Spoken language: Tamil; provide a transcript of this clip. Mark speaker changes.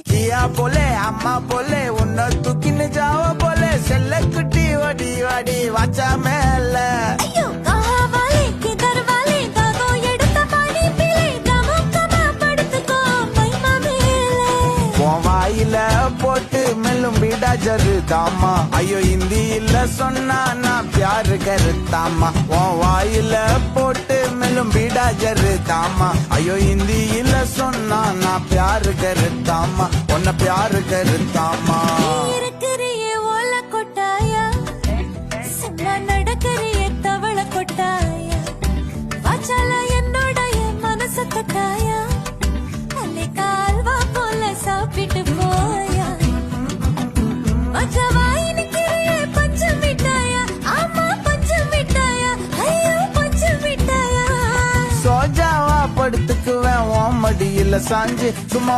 Speaker 1: किया बोले अम्मा बोले उन्ना तूकिन जाओ बोले सेल्ले कुटी वडी वडी वाचा मेल
Speaker 2: अय्यो कहा वाले किधर वाले दागो எடுத்த பாடி பிளே கமக்கமா படுத்துக்கோ மைமா மேலே
Speaker 1: உன் வாயில போட்டு மெல்லும் பீடா ஜருதாமா ஐயோ ஹிந்தியில சொன்னா நான் प्यार करतामा உன் வாயில போட்டு மெல்லும் பீடா ஜருதாமா ஐயோ ஹிந்தியில சொன்னா நான் प्यार करतामा உன்னை प्यार करतामा
Speaker 2: இருக்கறியே ஓல கொட்டாயா சும்மா நடக்கறியே தவள கொட்டாயா வாச்சால என்னோட மனச தட்டாயா அலே கால்வா போல சாப்பிட்டு போயா மச்சவாய் நிக்கிறியே பஞ்சு மிட்டாயா ஆமா பஞ்சு மிட்டாயா ஐயோ பஞ்சு மிட்டாயா
Speaker 1: சோஜாவா படுத்துக்குவேன் உன் மடியில சாஞ்சு சும்மா